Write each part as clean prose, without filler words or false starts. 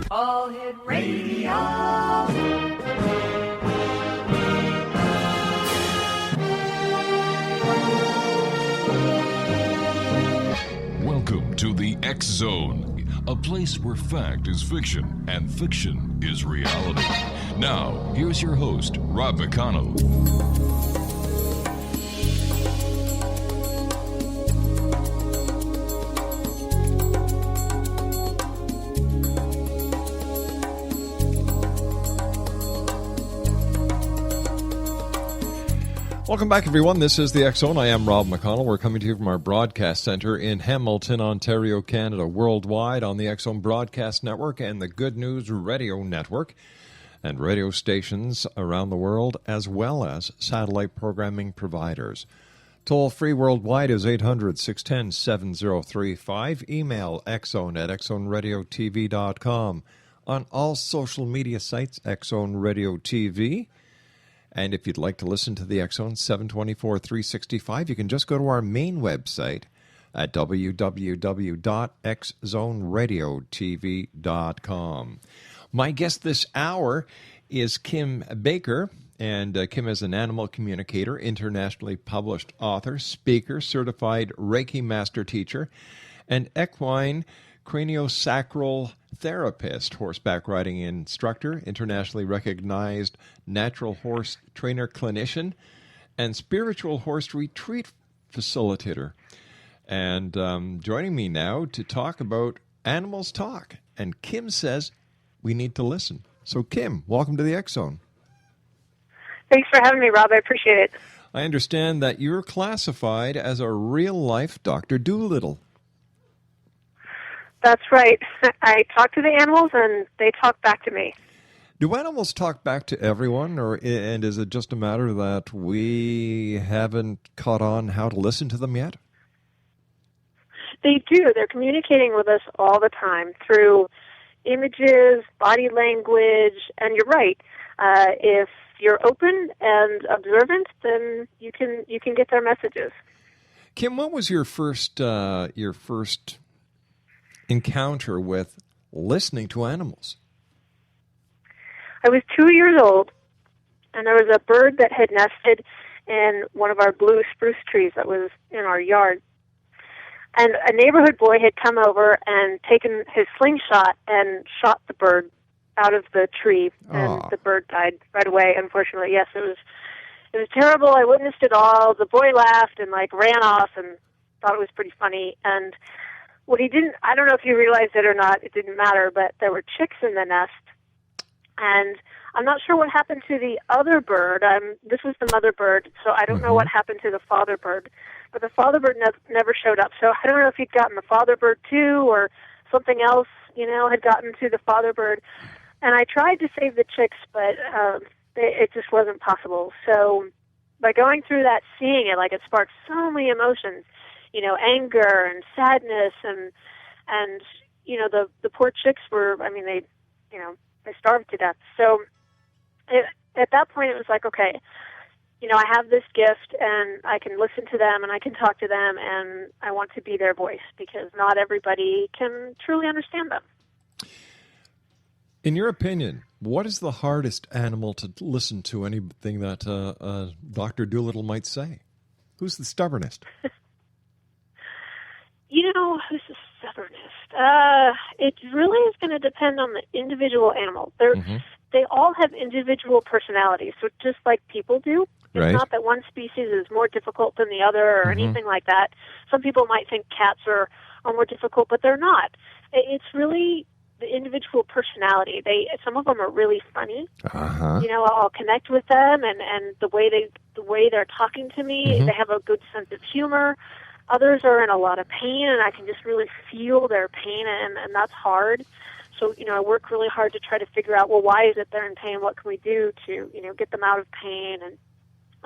All Hit Radio. Welcome to the X Zone, a place where fact is fiction and fiction is reality. Now, here's your host, Rob McConnell. Welcome back, everyone. This is the X Zone. I am Rob McConnell. We're coming to you from our broadcast center in Hamilton, Ontario, Canada, worldwide on the X Zone Broadcast Network and the Good News Radio Network, and radio stations around the world, as well as satellite programming providers. Toll-free worldwide is 800-610-7035. Email xzone@xzoneradiotv.com. On all social media sites, X Zone Radio TV. And if you'd like to listen to the X Zone 724 365, you can just go to our main website at www.xzoneradiotv.com. My guest this hour is Kim Baker, and Kim is an animal communicator, internationally published author, speaker, certified Reiki master teacher, and equine craniosacral therapist, horseback riding instructor, internationally recognized natural horse trainer clinician, and spiritual horse retreat facilitator. And joining me now to talk about Animals Talk. And Kim says we need to listen. So Kim, welcome to the X Zone. Thanks for having me, Rob. I appreciate it. I understand that you're classified as a real-life Dr. Dolittle. That's right. I talk to the animals, and they talk back to me. Do animals talk back to everyone, and is it just a matter that we haven't caught on how to listen to them yet? They do. They're communicating with us all the time through images, body language, and you're right. If you're open and observant, then you can get their messages. Kim, what was your first encounter with listening to animals? I was 2 years old, and there was a bird that had nested in one of our blue spruce trees that was in our yard. And a neighborhood boy had come over and taken his slingshot and shot the bird out of the tree, and the bird died right away, unfortunately. Yes, it was terrible. I witnessed it all. The boy laughed and ran off and thought it was pretty funny. And what he didn't, I don't know if you realized it or not, it didn't matter, but there were chicks in the nest. And I'm not sure what happened to the other bird. This was the mother bird, so I don't know what happened to the father bird. But the father bird never showed up. So I don't know if he'd gotten the father bird too, or something else, had gotten to the father bird. And I tried to save the chicks, but it just wasn't possible. So by going through that, seeing it, it sparked so many emotions. Anger and sadness and the poor chicks were, they starved to death. So at that point it was okay, I have this gift and I can listen to them and I can talk to them and I want to be their voice because not everybody can truly understand them. In your opinion, what is the hardest animal to listen to? Anything that Dr. Dolittle might say? Who's the stubbornest? Who's the stubbornest? It really is going to depend on the individual animal. They all have individual personalities, so just like people do. It's not that one species is more difficult than the other or anything like that. Some people might think cats are more difficult, but they're not. It's really the individual personality. Some of them are really funny. I'll connect with them, and the way they're talking to me, they have a good sense of humor. Others are in a lot of pain, and I can just really feel their pain, and that's hard. So, I work really hard to try to figure out, why is it they're in pain? What can we do to, get them out of pain? And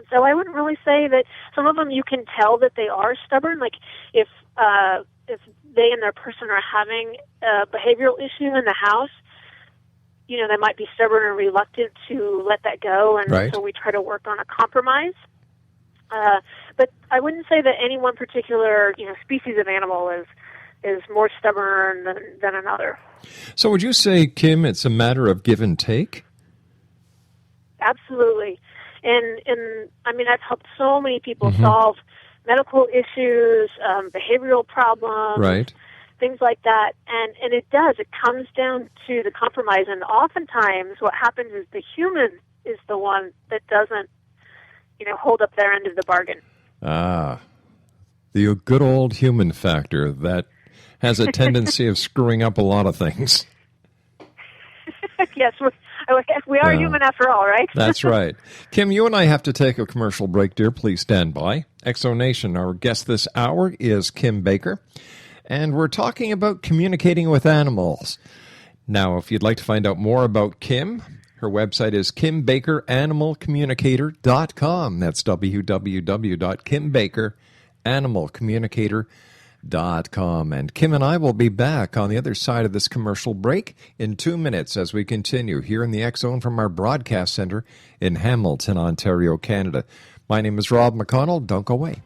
so I wouldn't really say that some of them you can tell that they are stubborn. Like if they and their person are having a behavioral issue in the house, they might be stubborn and reluctant to let that go, and so we try to work on a compromise. But I wouldn't say that any one particular, species of animal is is more stubborn than another. So would you say, Kim, it's a matter of give and take? Absolutely. And I mean, I've helped so many people solve medical issues, behavioral problems, Right. things like that. And it does. It comes down to the compromise. And oftentimes what happens is the human is the one that doesn't, hold up their end of the bargain. Ah, the good old human factor that has a tendency of screwing up a lot of things. Yes, we are human after all, right? That's right. Kim, you and I have to take a commercial break, dear. Please stand by. Exonation, our guest this hour is Kim Baker, and we're talking about communicating with animals. Now, if you'd like to find out more about Kim, her website is kimbakeranimalcommunicator.com. That's www.kimbakeranimalcommunicator.com. And Kim and I will be back on the other side of this commercial break in 2 minutes as we continue here in the X Zone from our broadcast center in Hamilton, Ontario, Canada. My name is Rob McConnell. Don't go away.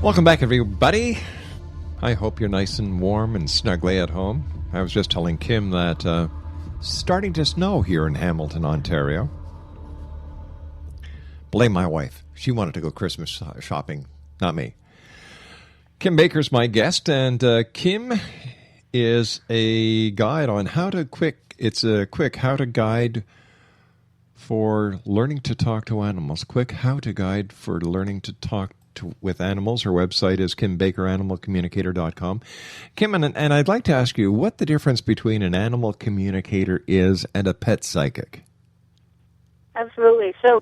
Welcome back, everybody. I hope you're nice and warm and snugly at home. I was just telling Kim that starting to snow here in Hamilton, Ontario. Blame my wife. She wanted to go Christmas shopping, not me. Kim Baker's my guest, and Kim is a guide on it's a quick how-to guide for learning to talk to animals. Quick how-to guide for learning to talk with animals. Her website is kimbakeranimalcommunicator.com. Kim, and I'd like to ask you what the difference between an animal communicator is and a pet psychic. Absolutely. So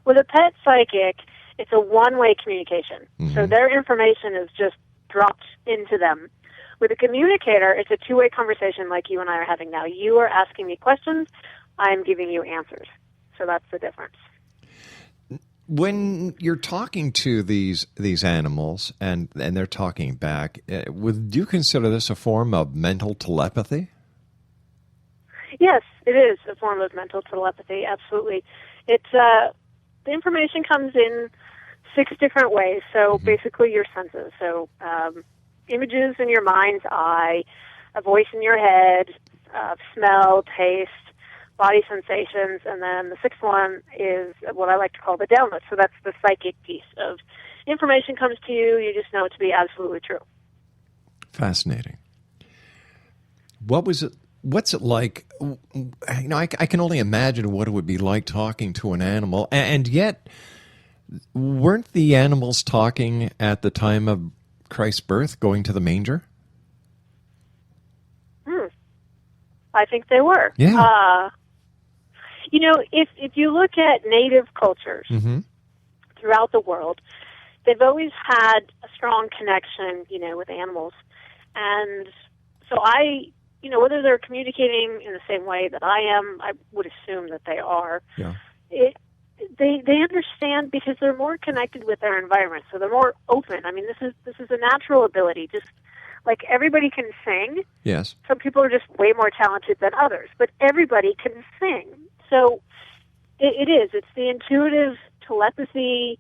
with a pet psychic, it's a one-way communication. So their information is just dropped into them. With a communicator, it's a two-way conversation like you and I are having now. You are asking me questions, I'm giving you answers. So that's the difference. When you're talking to these animals and they're talking back, would you consider this a form of mental telepathy? Yes, it is a form of mental telepathy, absolutely. It's the information comes in 6 different ways, so basically your senses. So images in your mind's eye, a voice in your head, smell, taste, body sensations, and then the 6th one is what I like to call the download. So that's the psychic piece of information comes to you, you just know it to be absolutely true. Fascinating. What's it like? I can only imagine what it would be like talking to an animal, and yet weren't the animals talking at the time of Christ's birth, going to the manger? I think they were. Yeah. If you look at native cultures throughout the world, they've always had a strong connection, with animals. And so whether they're communicating in the same way that I am, I would assume that they are. Yeah. They understand because they're more connected with their environment, so they're more open. I mean, this is a natural ability. Just like everybody can sing. Yes. Some people are just way more talented than others, but everybody can sing. So it is. It's the intuitive telepathy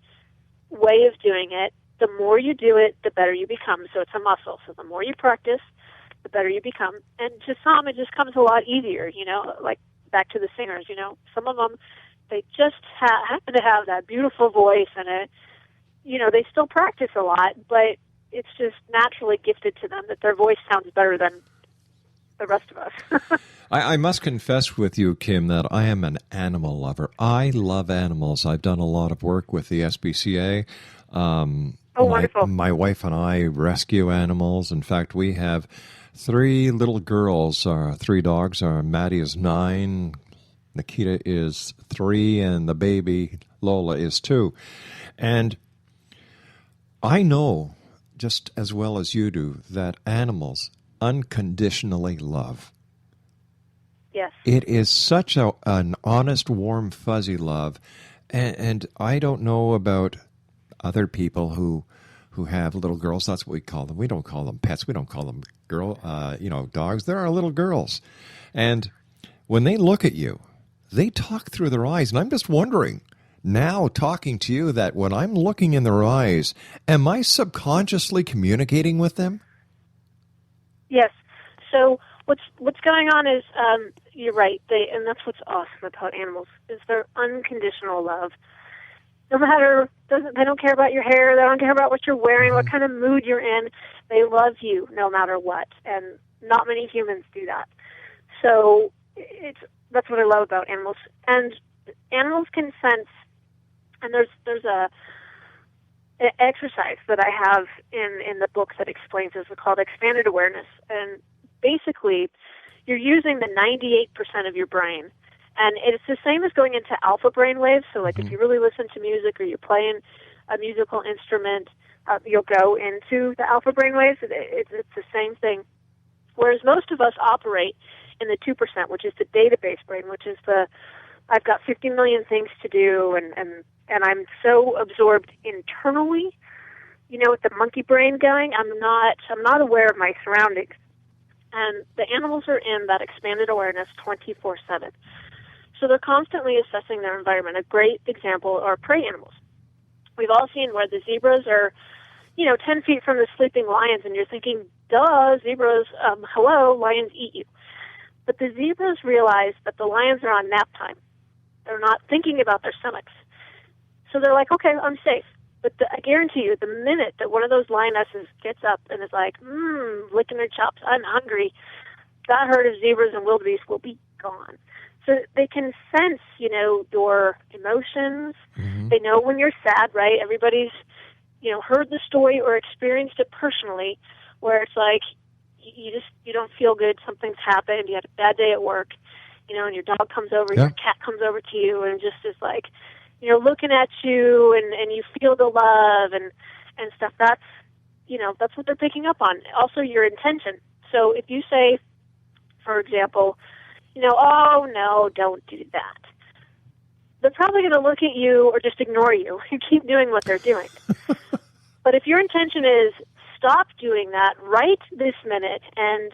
way of doing it. The more you do it, the better you become. So it's a muscle. So the more you practice, the better you become. And to some, it just comes a lot easier, like back to the singers, Some of them, they just happen to have that beautiful voice and they still practice a lot, but it's just naturally gifted to them that their voice sounds better than the rest of us. I must confess with you, Kim, that I am an animal lover. I love animals. I've done a lot of work with the SPCA. Wonderful. My wife and I rescue animals. In fact, we have 3 little girls, 3 dogs. Maddie is 9, Nikita is 3, and the baby, Lola, is 2. And I know, just as well as you do, that animals unconditionally love. Yes. It is such an honest, warm, fuzzy love. And I don't know about other people who have little girls. That's what we call them. We don't call them pets. We don't call them dogs. They're our little girls. And when they look at you, they talk through their eyes. And I'm just wondering, now talking to you, that when I'm looking in their eyes, am I subconsciously communicating with them? Yes. So what's going on is, you're right. And that's what's awesome about animals is their unconditional love. No matter, they don't care about your hair. They don't care about what you're wearing, what kind of mood you're in. They love you no matter what. And not many humans do that. So that's what I love about animals. And animals can sense. And there's an exercise that I have in the book that explains this. It's called expanded awareness. And basically, you're using the 98% of your brain. And it's the same as going into alpha brain waves. So, like, if you really listen to music or you're playing a musical instrument, you'll go into the alpha brain waves. It's the same thing. Whereas most of us operate in the 2%, which is the database brain, which is I've got 50 million things to do, and I'm so absorbed internally, with the monkey brain going, I'm not aware of my surroundings. And the animals are in that expanded awareness 24/7. So they're constantly assessing their environment. A great example are prey animals. We've all seen where the zebras are, 10 feet from the sleeping lions, and you're thinking, duh, zebras, hello, lions eat you. But the zebras realize that the lions are on nap time. They're not thinking about their stomachs. So they're like, okay, I'm safe. But I guarantee you, the minute that one of those lionesses gets up and is like, licking her chops, I'm hungry, that herd of zebras and wildebeest will be gone. So they can sense, your emotions. Mm-hmm. They know when you're sad, right? Everybody's, heard the story or experienced it personally, where it's like you don't feel good, something's happened, you had a bad day at work, and your dog comes over, your cat comes over to you, and just is like, looking at you, and you feel the love and stuff. That's what they're picking up on. Also, your intention. So if you say, for example, oh no, don't do that, they're probably going to look at you or just ignore you and keep doing what they're doing. But if your intention is stop doing that right this minute, and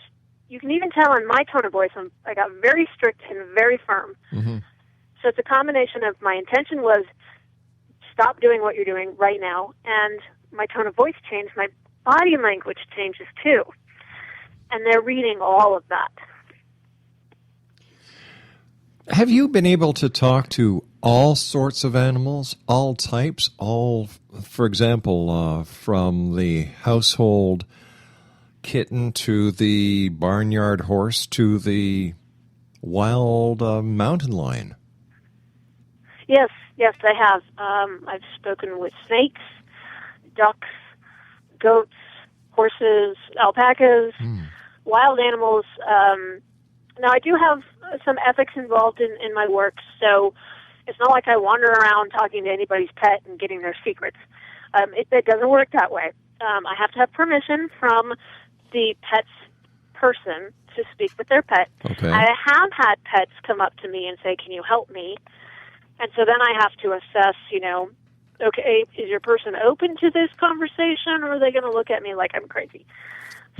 you can even tell in my tone of voice, I got very strict and very firm. Mm-hmm. So it's a combination of my intention was stop doing what you're doing right now, and my tone of voice changed, my body language changes too. And they're reading all of that. Have you been able to talk to all sorts of animals, all types, for example, from the household kitten to the barnyard horse to the wild mountain lion? Yes, I have. I've spoken with snakes, ducks, goats, horses, alpacas, wild animals. Now, I do have some ethics involved in my work, so it's not like I wander around talking to anybody's pet and getting their secrets. It doesn't work that way. I have to have permission from the pet's person to speak with their pet. Okay. I have had pets come up to me and say, can you help me? And so then I have to assess, okay, is your person open to this conversation, or are they going to look at me like I'm crazy?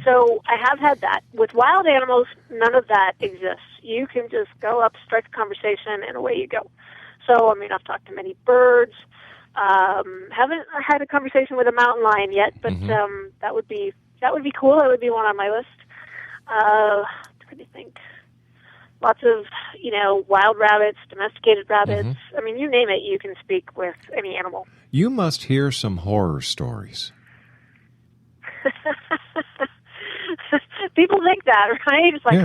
So I have had that. With wild animals, none of that exists. You can just go up, strike a conversation, and away you go. So, I've talked to many birds. Haven't had a conversation with a mountain lion yet, but that would be cool. That would be one on my list. What do you think? Lots of, wild rabbits, domesticated rabbits. You name it, you can speak with any animal. You must hear some horror stories. People think that, right? It's like,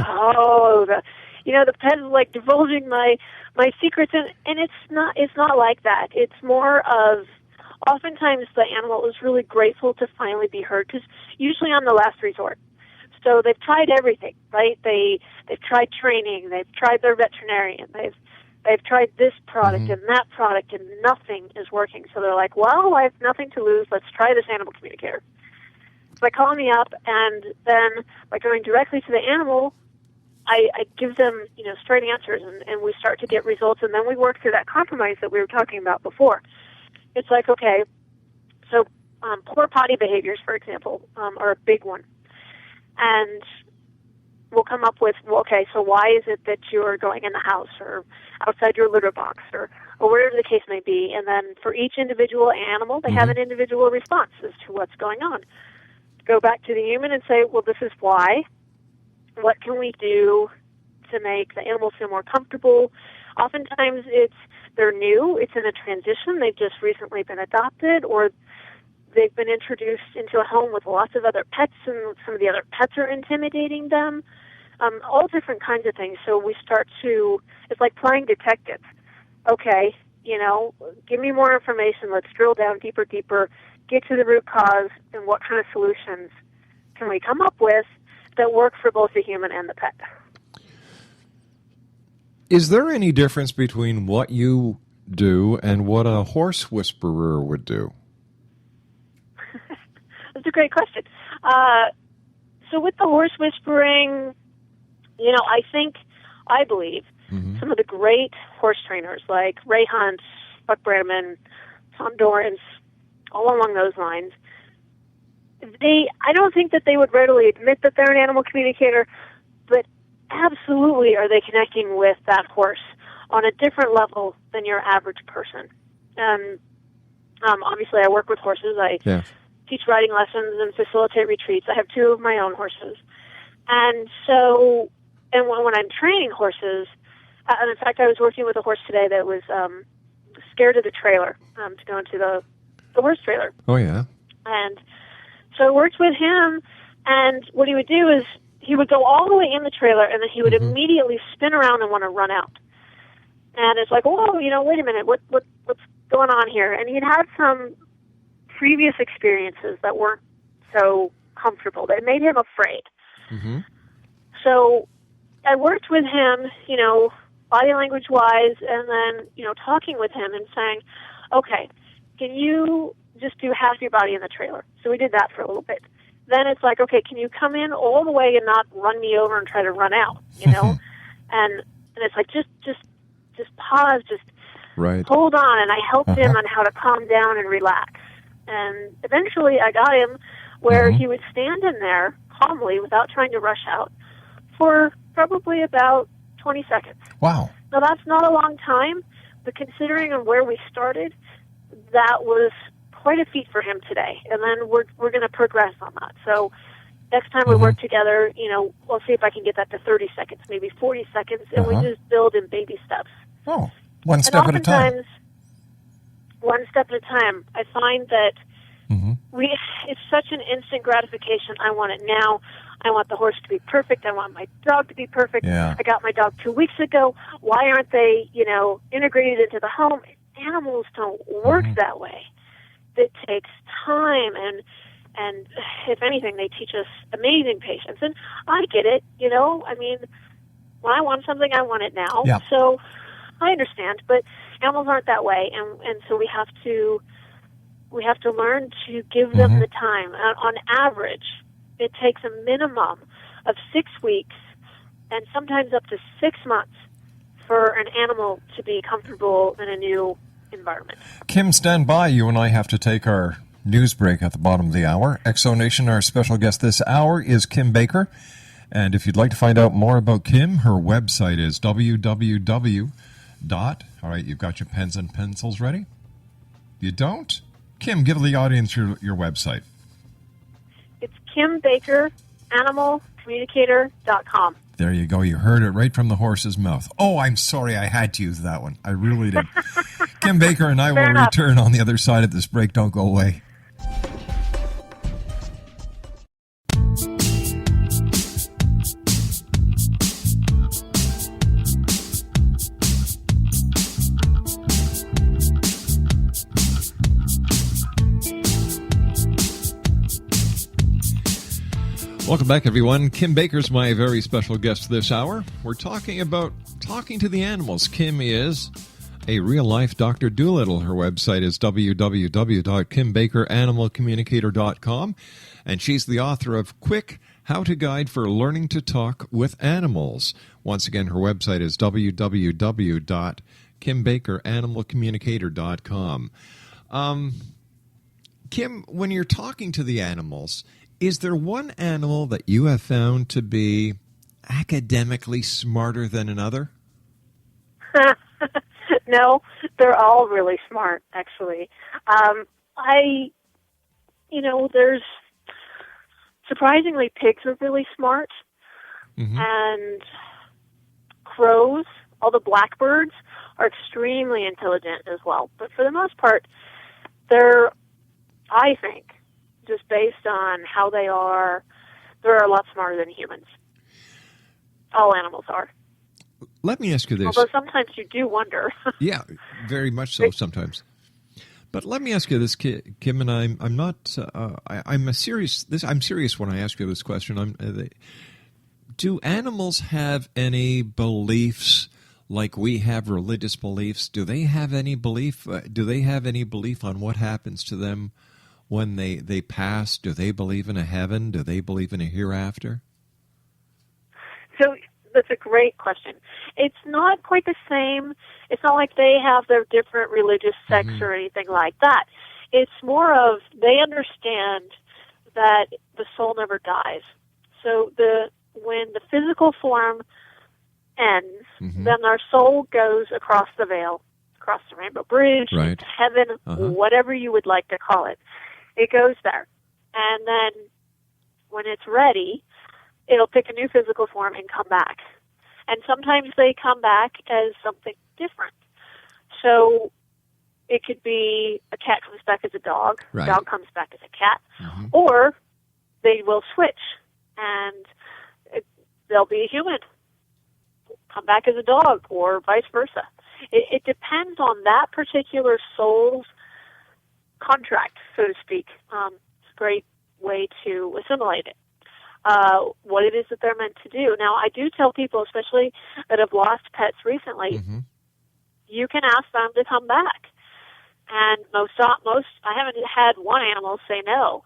the pet is like divulging my secrets, and it's not like that. It's more of, oftentimes the animal is really grateful to finally be heard, because usually on the last resort. So they've tried everything, right? They've tried training, they've tried their veterinarian, they've They've tried this product and that product, and nothing is working. So they're like, well, I have nothing to lose. Let's try this animal communicator. So they call me up, and then by going directly to the animal, I give them, straight answers, and we start to get results, and then we work through that compromise that we were talking about before. It's like, okay, so poor potty behaviors, for example, are a big one. And we'll come up with, well, okay, so why is it that you're going in the house or outside your litter box or wherever the case may be? And then for each individual animal, they have an individual response as to what's going on. Go back to the human and say, well, this is why. What can we do to make the animals feel more comfortable? Oftentimes they're new, it's in a transition, they've just recently been adopted, or they've been introduced into a home with lots of other pets, and some of the other pets are intimidating them. All different kinds of things. So we start to, it's like playing detective. Okay, give me more information, let's drill down deeper, get to the root cause, and what kind of solutions can we come up with that work for both the human and the pet. Is there any difference between what you do and what a horse whisperer would do? That's a great question. So with the horse whispering, I believe some of the great horse trainers like Ray Hunt, Buck Brannaman, Tom Dorrance, all along those lines, I don't think that they would readily admit that they're an animal communicator, but absolutely are they connecting with that horse on a different level than your average person. Obviously, I work with horses. I teach riding lessons and facilitate retreats. I have 2 of my own horses. And so, when I'm training horses, and in fact, I was working with a horse today that was scared of the trailer, to go into the horse trailer. Oh, yeah. And so I worked with him, and what he would do is he would go all the way in the trailer, and then he would immediately spin around and want to run out. And it's like, whoa, wait a minute, what's going on here? And he'd had some previous experiences that weren't so comfortable, that made him afraid. So I worked with him, body language-wise, and then, talking with him and saying, okay, can you just do half your body in the trailer? So we did that for a little bit. Then it's like, okay, can you come in all the way and not run me over and try to run out, and it's like, just pause, just hold on. And I helped him on how to calm down and relax. And eventually I got him where he would stand in there calmly without trying to rush out for probably about 20 seconds. Wow. Now, that's not a long time, but considering on where we started, that was quite a feat for him today. And then we're going to progress on that. So next time we work together, we'll see if I can get that to 30 seconds, maybe 40 seconds, and we just build in baby steps. Oh, one step at a time. One step at a time. I find that it's such an instant gratification. I want it now. I want the horse to be perfect. I want my dog to be perfect. Yeah. I got my dog 2 weeks ago. Why aren't they, integrated into the home? Animals don't work that way. It takes time, and if anything, they teach us amazing patience. And I get it, when I want something, I want it now. Yeah. So I understand, but animals aren't that way, and so we have to learn to give them the time. On average, it takes a minimum of 6 weeks and sometimes up to 6 months for an animal to be comfortable in a new environment. Kim, stand by. You and I have to take our news break at the bottom of the hour. Exonation, our special guest this hour is Kim Baker. And if you'd like to find out more about Kim, her website is www. All right, you've got your pens and pencils ready? You don't? Kim, give the audience your website. It's Kim Baker, animalcommunicator.com. There you go. You heard it right from the horse's mouth. Oh, I'm sorry. I had to use that one. I really did. Kim Baker and I will return on the other side of this break. Don't go away. Welcome back, everyone. Kim Baker's my very special guest this hour. We're talking about talking to the animals. Kim is a real-life Dr. Doolittle. Her website is www.kimbakeranimalcommunicator.com, and she's the author of Quick How-To Guide for Learning to Talk with Animals. Once again, her website is www.kimbakeranimalcommunicator.com. Kim, when you're talking to the animals, is there one animal that you have found to be academically smarter than another? No, they're all really smart, actually. There's surprisingly, pigs are really smart, and crows, all the blackbirds, are extremely intelligent as well. But for the most part, they're, I think, just based on how they're a lot smarter than humans. All animals are. Let me ask you this. Although sometimes you do wonder. Yeah, very much so sometimes. But let me ask you this, Kim, and I'm not. I'm serious when I ask you this question. Do animals have any beliefs like we have religious beliefs? Do they have any belief? Do they have any belief on what happens to them when they pass? Do they believe in a heaven? Do they believe in a hereafter? So that's a great question. It's not quite the same. It's not like they have their different religious sects or anything like that. It's more of they understand that the soul never dies. So when the physical form ends, then our soul goes across the veil, across the Rainbow Bridge, right, into heaven, whatever you would like to call it. It goes there. And then when it's ready, it'll pick a new physical form and come back. And sometimes they come back as something different. So it could be a cat comes back as a dog, right, a dog comes back as a cat, or they will switch and they'll be a human, come back as a dog, or vice versa. It depends on that particular soul's contract, so to speak. It's a great way to assimilate it. What it is that they're meant to do. Now, I do tell people, especially that have lost pets recently, you can ask them to come back. And most, I haven't had one animal say no.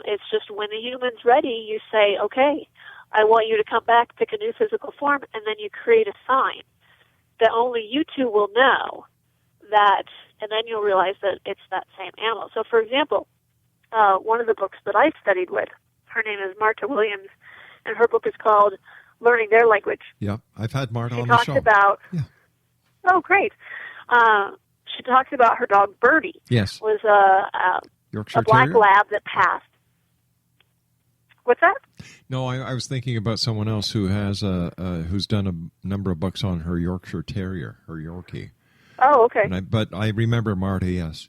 It's just when the human's ready, you say, okay, I want you to come back, pick a new physical form, and then you create a sign that only you two will know that, and then you'll realize that it's that same animal. So, for example, one of the books that I studied with, her name is Marta Williams, and her book is called Learning Their Language. Yeah, I've had Marta on she the talks show. About, oh, great. She talks about her dog Birdie. Yes. Was Yorkshire a black Terrier? lab that passed. What's that? No, I was thinking about someone else who has who's done a number of books on her Yorkshire Terrier, her Yorkie. Oh, okay. But I remember Marta, yes.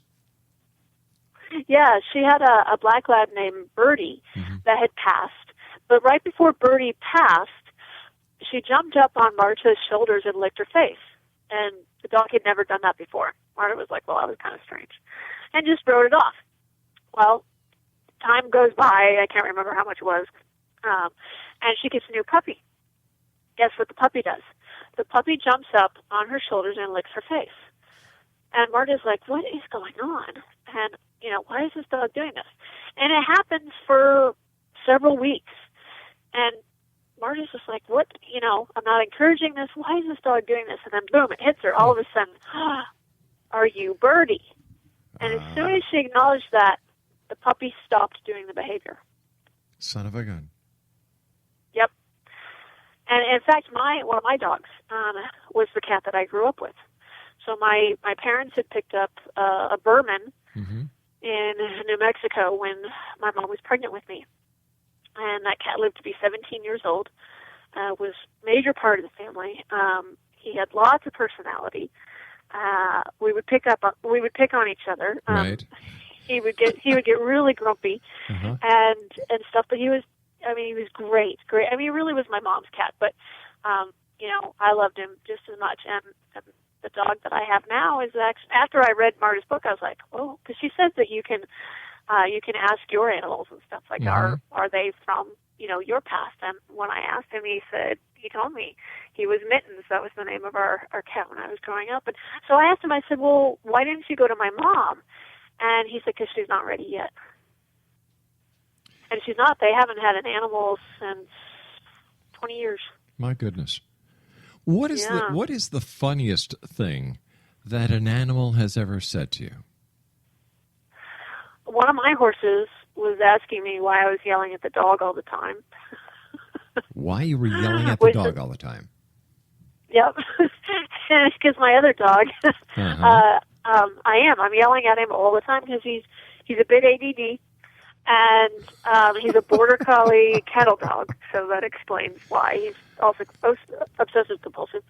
Yeah, she had a black lab named Birdie that had passed. But right before Birdie passed, she jumped up on Marta's shoulders and licked her face. And the dog had never done that before. Marta was like, well, that was kind of strange. And just wrote it off. Well, time goes by. I can't remember how much it was. And she gets a new puppy. Guess what the puppy does? The puppy jumps up on her shoulders and licks her face. And Marta's like, what is going on? And, why is this dog doing this? And it happens for several weeks. And Marta's just like, what? I'm not encouraging this. Why is this dog doing this? And then, boom, it hits her. All of a sudden, are you Birdie? And as soon as she acknowledged that, the puppy stopped doing the behavior. Son of a gun. Yep. And in fact, one of my dogs was the cat that I grew up with. So my parents had picked up a Berman in New Mexico when my mom was pregnant with me. And that cat lived to be 17 years old, was a major part of the family. He had lots of personality. We would pick on each other. Right. He would get really grumpy and stuff, but he was great. I mean, he really was my mom's cat, but I loved him just as much. And the dog that I have now is actually, after I read Marta's book, I was like, oh, because she says that you can you can ask your animals and stuff like, are they from, your past? And when I asked him, he told me he was Mittens. That was the name of our cat when I was growing up. And so I asked him, I said, well, why didn't you go to my mom? And he said, because she's not ready yet. And she's not. They haven't had an animal since 20 years. My goodness. What is the funniest thing that an animal has ever said to you? One of my horses was asking me why I was yelling at the dog all the time. Why you were yelling at the dog all the time? Yep. Because my other dog, I'm yelling at him all the time because he's a bit ADD, and he's a border collie cattle dog, so that explains why. He's also obsessive compulsive,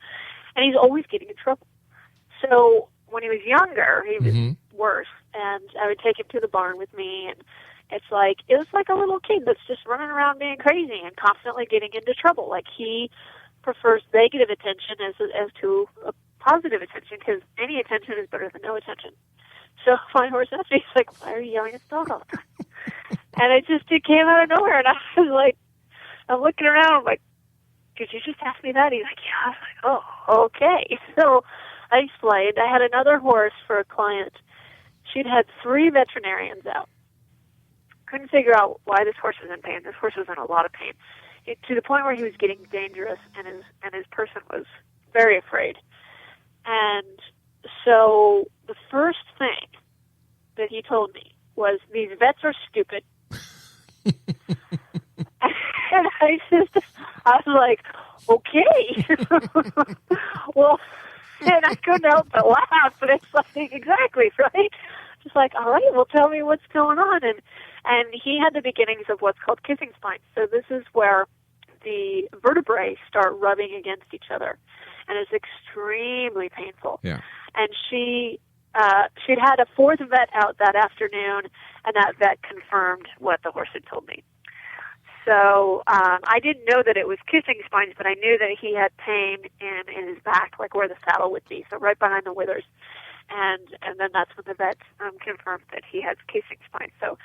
and he's always getting in trouble. So when he was younger, he was worse, and I would take him to the barn with me, and it was like a little kid that's just running around being crazy and constantly getting into trouble. Like, he prefers negative attention as to a positive attention, because any attention is better than no attention. So my horse asked me, he's like, why are you yelling at the dog all the time? And it came out of nowhere, and I was like, I'm looking around, I'm like, did you just ask me that? He's like, yeah. I was like, oh, okay. So I explained. I had another horse for a client. She'd had 3 veterinarians out. Couldn't figure out why this horse was in pain. This horse was in a lot of pain, to the point where he was getting dangerous, and his person was very afraid. And so the first thing that he told me was, these vets are stupid. And I was like, okay. Well, and I couldn't help but laugh, but it's like, exactly, right? Just like, all right, well, tell me what's going on. And he had the beginnings of what's called kissing spines. So this is where the vertebrae start rubbing against each other, and it's extremely painful. Yeah. And she'd had a 4th vet out that afternoon, and that vet confirmed what the horse had told me. So I didn't know that it was kissing spines, but I knew that he had pain in his back, like where the saddle would be, so right behind the withers. And then that's when the vet confirmed that he has kissing spines. So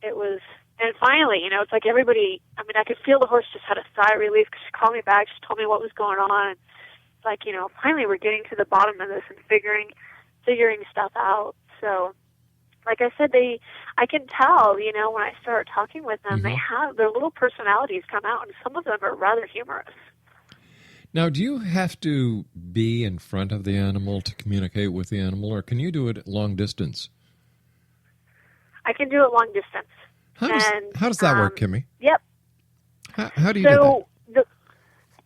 it was, and finally, it's like everybody, I could feel the horse just had a sigh of relief, because she called me back, she told me what was going on. It's like, finally we're getting to the bottom of this and figuring stuff out. So, like I said, I can tell, when I start talking with them, they have their little personalities come out, and some of them are rather humorous. Now, do you have to be in front of the animal to communicate with the animal, or can you do it at long distance? I can do it long distance. How does that work, Kimmy? Yep. How do you do that?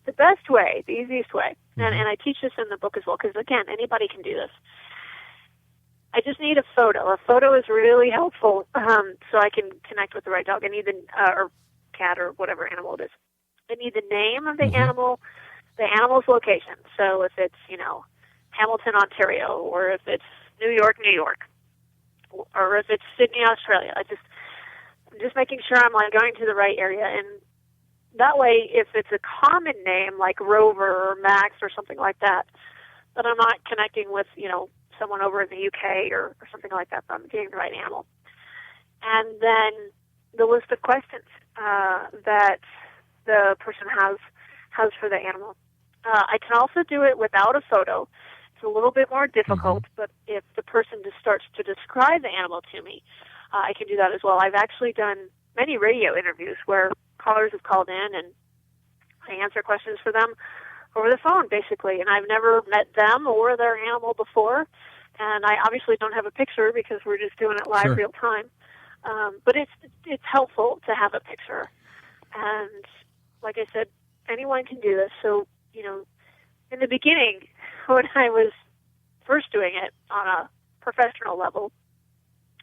The best way, the easiest way, and I teach this in the book as well, because, again, anybody can do this. I just need a photo. A photo is really helpful, so I can connect with the right dog. I need or cat or whatever animal it is. I need the name of the animal, the animal's location. So if it's, Hamilton, Ontario, or if it's New York, or if it's Sydney, Australia. I'm just making sure I'm going to the right area. And that way, if it's a common name like Rover or Max or something like that, then I'm not connecting with, someone over in the UK or something like that, but I'm getting the right animal. And then the list of questions that the person has for the animal. I can also do it without a photo. It's a little bit more difficult, but if the person just starts to describe the animal to me, I can do that as well. I've actually done many radio interviews where callers have called in, and I answer questions for them over the phone, basically. And I've never met them or their animal before, and I obviously don't have a picture because we're just doing it live real time. But it's helpful to have a picture. And like I said, anyone can do this. So, in the beginning, when I was first doing it on a professional level,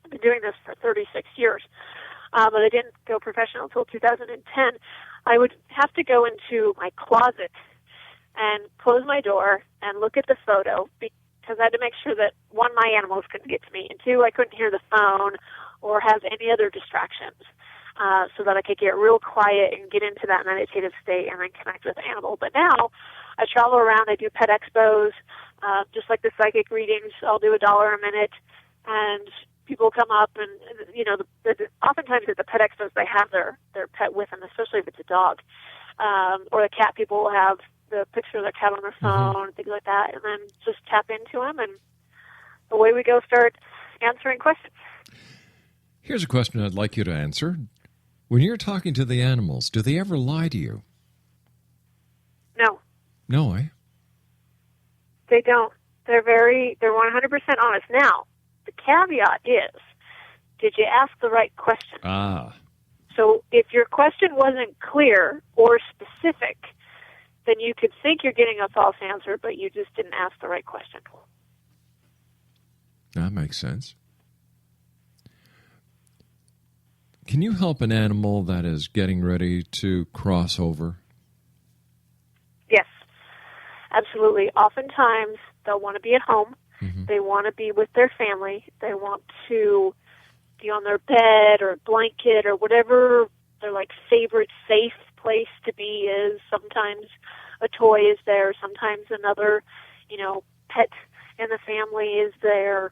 I've been doing this for 36 years, but I didn't go professional until 2010. I would have to go into my closet and close my door and look at the photo, because I had to make sure that, 1, my animals couldn't get to me, and 2, I couldn't hear the phone or have any other distractions, so that I could get real quiet and get into that meditative state and then connect with the animal. But now I travel around, I do pet expos, just like the psychic readings. I'll do $1 a minute, and people come up and, oftentimes at the pet expos they have their pet with them, especially if it's a dog. Or the cat, people will have the picture of their cat on their phone, and things like that, and then just tap into them, and away we go, start answering questions. Here's a question I'd like you to answer. When you're talking to the animals, do they ever lie to you? No. No, eh? They don't. They're 100% honest. Now, the caveat is, did you ask the right question? Ah. So if your question wasn't clear or specific, then you could think you're getting a false answer, but you just didn't ask the right question. That makes sense. Can you help an animal that is getting ready to cross over? Yes, absolutely. Oftentimes, they'll want to be at home. Mm-hmm. They want to be with their family. They want to be on their bed or blanket or whatever their favorite safe place to be is. Sometimes a toy is there. Sometimes another, pet in the family is there.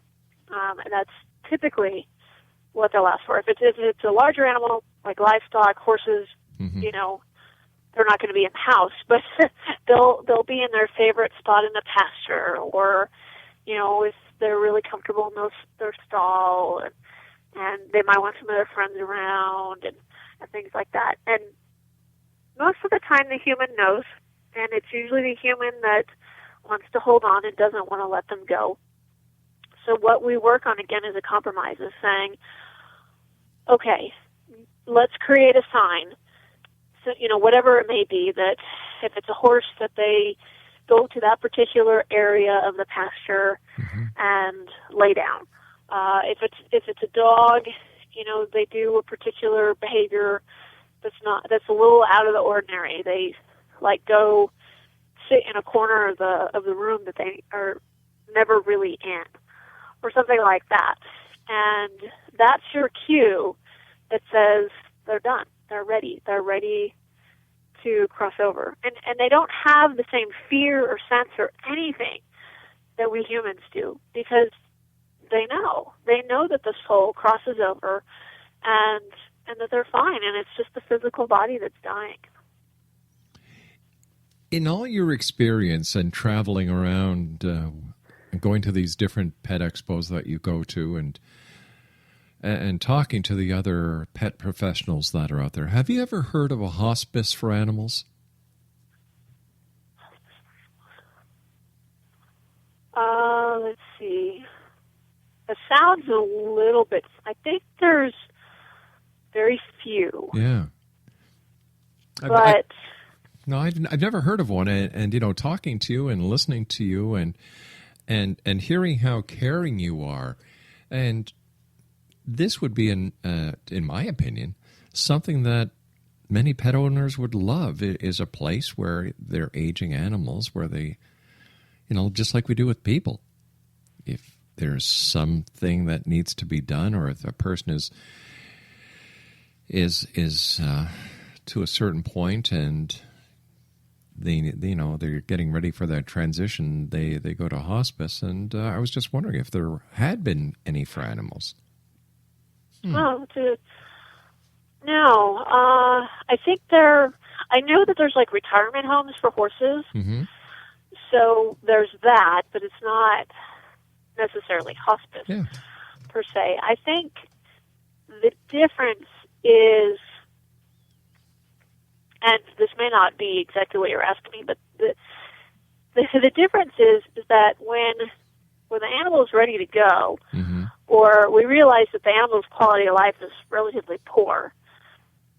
And that's typically what they'll ask for. If it's a larger animal, like livestock, horses, Mm-hmm. They're not going to be in the house, but they'll be in their favorite spot in the pasture, or, if they're really comfortable in their stall, and they might want some of their friends around, and things like that. And most of the time the human knows, and it's usually the human that wants to hold on and doesn't want to let them go. So what we work on, again, is a compromise, is saying, okay, let's create a sign. So, whatever it may be, that if it's a horse, that they go to that particular area of the pasture and lay down. If it's a dog, they do a particular behavior that's a little out of the ordinary. They go sit in a corner of the room that they are never really in, or something like that. And that's your cue that says they're done. They're ready. They're ready to cross over. And they don't have the same fear or sense or anything that we humans do, because they know. They know that the soul crosses over and that they're fine, and it's just the physical body that's dying. In all your experience and traveling around, going to these different pet expos that you go to, and talking to the other pet professionals that are out there, have you ever heard of a hospice for animals? Let's see. It sounds a little bit. I think there's very few. Yeah. But I've never heard of one, and talking to you and listening to you and hearing how caring you are, and this would be, in my opinion, something that many pet owners would love. It is a place where they're aging animals, where they, just like we do with people. If there's something that needs to be done, or if a person is to a certain point and they're getting ready for that transition, they go to hospice. And I was just wondering if there had been any for animals. No. I think I know that there's retirement homes for horses. Mm-hmm. So there's that, but it's not necessarily hospice per se. I think the difference is, and this may not be exactly what you're asking me, but the difference is that when the animal is ready to go, mm-hmm. or we realize that the animal's quality of life is relatively poor,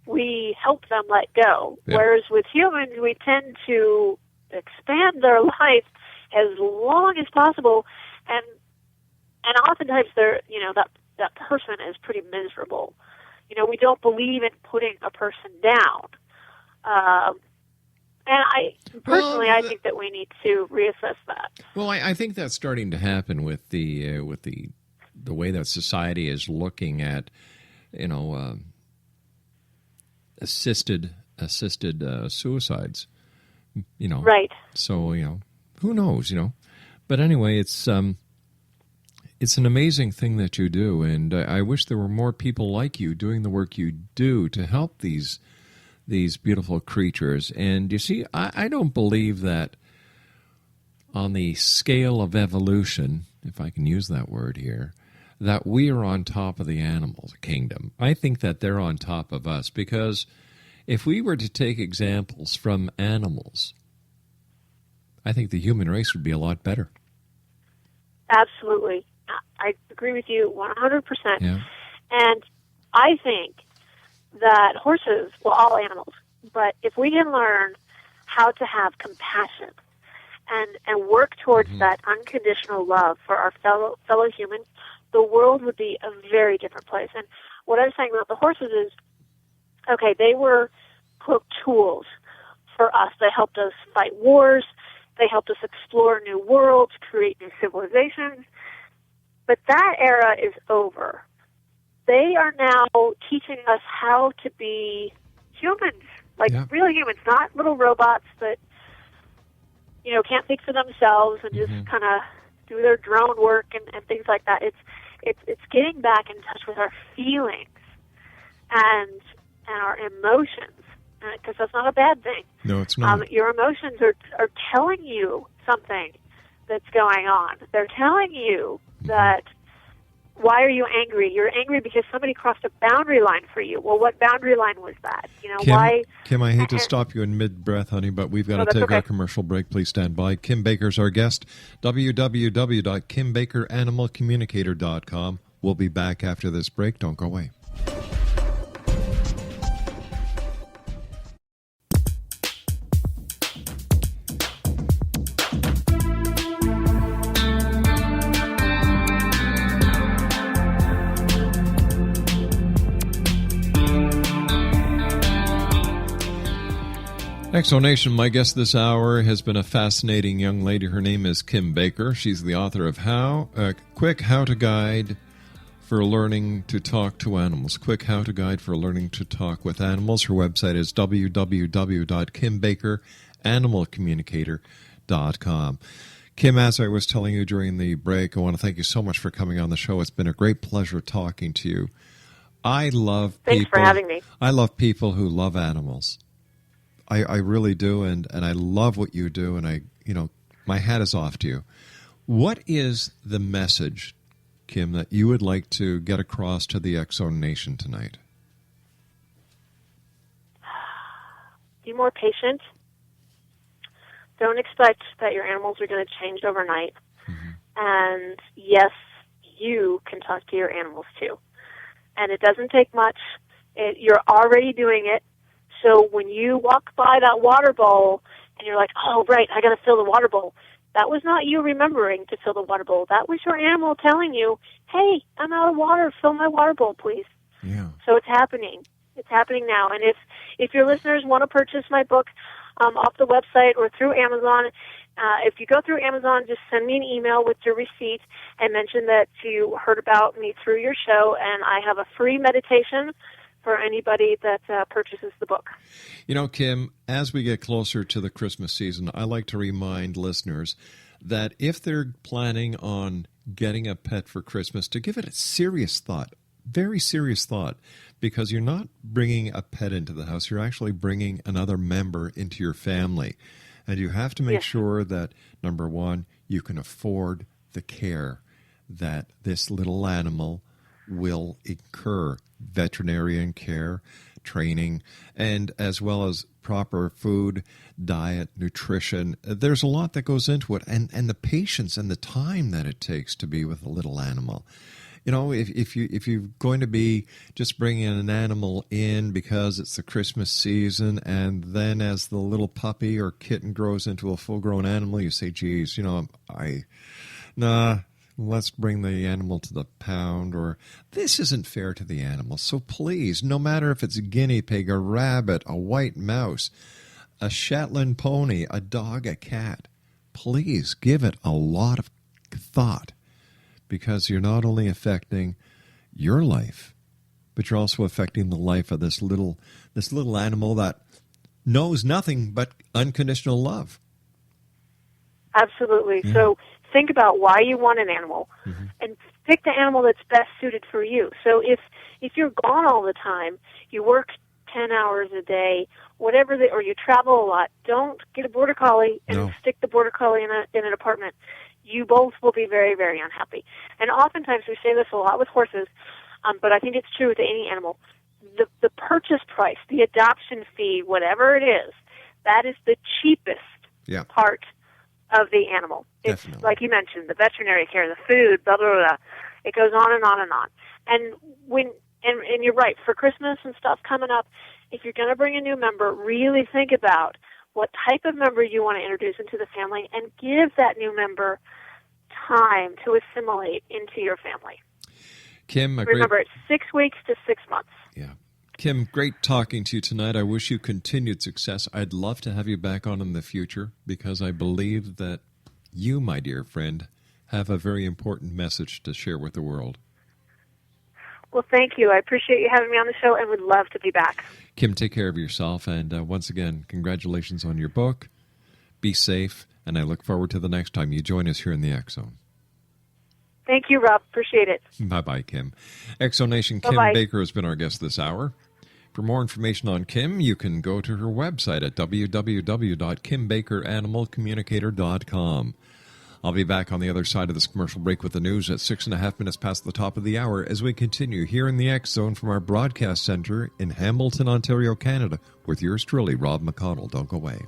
we help them let go. Yep. Whereas with humans, we tend to expand their life as long as possible, and oftentimes they're, that person is pretty miserable. We don't believe in putting a person down. And I think that we need to reassess that. Well, I think that's starting to happen with the way that society is looking at, assisted suicides. Right. So who knows? But anyway, it's It's an amazing thing that you do, and I wish there were more people like you doing the work you do to help these beautiful creatures. And you see, I don't believe that on the scale of evolution, if I can use that word here, that we are on top of the animal kingdom. I think that they're on top of us, because if we were to take examples from animals, I think the human race would be a lot better. Absolutely. I agree with you 100%. Yeah. And I think that horses, well, all animals, but if we can learn how to have compassion and work towards that unconditional love for our fellow humans, the world would be a very different place. And what I was saying about the horses is, okay, they were, quote, tools for us. They helped us fight wars. They helped us explore new worlds, create new civilizations. But that era is over. They are now teaching us how to be humans, like real humans, not little robots that, you know, can't think for themselves and just kind of do their drone work and things like that. It's getting back in touch with our feelings and our emotions, because that's not a bad thing. No, it's not. Your emotions are telling you something that's going on. They're telling you that, why are you angry? You're angry because somebody crossed a boundary line for you. Well, what boundary line was that? You know, why? Kim, I hate to stop you in mid-breath, honey, but we've got to take our commercial break. Please stand by. Kim Baker's our guest. www.kimbakeranimalcommunicator.com. We'll be back after this break. Don't go away. Exonation, my guest this hour has been a fascinating young lady. Her name is Kim Baker. She's the author of Quick How-To Guide for Learning to Talk to Animals. Quick How-To Guide for Learning to Talk with Animals. Her website is www.kimbakeranimalcommunicator.com. Kim, as I was telling you during the break, I want to thank you so much for coming on the show. It's been a great pleasure talking to you. Thanks for having me. I love people who love animals. I really do, and I love what you do, and my hat is off to you. What is the message, Kim, that you would like to get across to the X-Zone Nation tonight? Be more patient. Don't expect that your animals are going to change overnight. And yes, you can talk to your animals too. And it doesn't take much. You're already doing it. So when you walk by that water bowl and you're like, oh, right, I got to fill the water bowl, that was not you remembering to fill the water bowl. That was your animal telling you, hey, I'm out of water. Fill my water bowl, please. Yeah. So it's happening. It's happening now. And if your listeners want to purchase my book off the website or through Amazon, if you go through Amazon, just send me an email with your receipt and mention that you heard about me through your show, and I have a free meditation for anybody that purchases the book. You know, Kim, as we get closer to the Christmas season, I like to remind listeners that if they're planning on getting a pet for Christmas, to give it a serious thought, very serious thought, because you're not bringing a pet into the house. You're actually bringing another member into your family. And you have to make sure that, number one, you can afford the care that this little animal will incur. Veterinarian care, training, and as well as proper food, diet, nutrition. There's a lot that goes into it, and the patience and the time that it takes to be with a little animal. You know, if you're going to be just bringing an animal in because it's the Christmas season, and then as the little puppy or kitten grows into a full-grown animal, you say, geez, let's bring the animal to the pound, or this isn't fair to the animal. So please, no matter if it's a guinea pig, a rabbit, a white mouse, a Shetland pony, a dog, a cat, please give it a lot of thought, because you're not only affecting your life, but you're also affecting the life of this little animal that knows nothing but unconditional love. Absolutely. Yeah. So think about why you want an animal, and pick the animal that's best suited for you. So if you're gone all the time, you work 10 hours a day, whatever, or you travel a lot, don't get a border collie and stick the border collie in an apartment. You both will be very, very unhappy. And oftentimes we say this a lot with horses, but I think it's true with any animal. The purchase price, the adoption fee, whatever it is, that is the cheapest part of the animal. It's Definitely. like you mentioned, the veterinary care, the food, blah, blah, blah. It goes on and on and on. And and you're right, for Christmas and stuff coming up, if you're going to bring a new member, really think about what type of member you want to introduce into the family and give that new member time to assimilate into your family. Kim, remember, it's 6 weeks to 6 months. Yeah. Kim, great talking to you tonight. I wish you continued success. I'd love to have you back on in the future because I believe that you, my dear friend, have a very important message to share with the world. Well, thank you. I appreciate you having me on the show and would love to be back. Kim, take care of yourself. And once again, congratulations on your book. Be safe. And I look forward to the next time you join us here in the X Zone. Thank you, Rob. Appreciate it. Bye-bye, Kim. X Zone Nation, Kim Bye-bye. Baker has been our guest this hour. For more information on Kim, you can go to her website at www.kimbakeranimalcommunicator.com. I'll be back on the other side of this commercial break with the news at 6.5 minutes past the top of the hour as we continue here in the X Zone from our broadcast center in Hamilton, Ontario, Canada, with yours truly, Rob McConnell. Don't go away.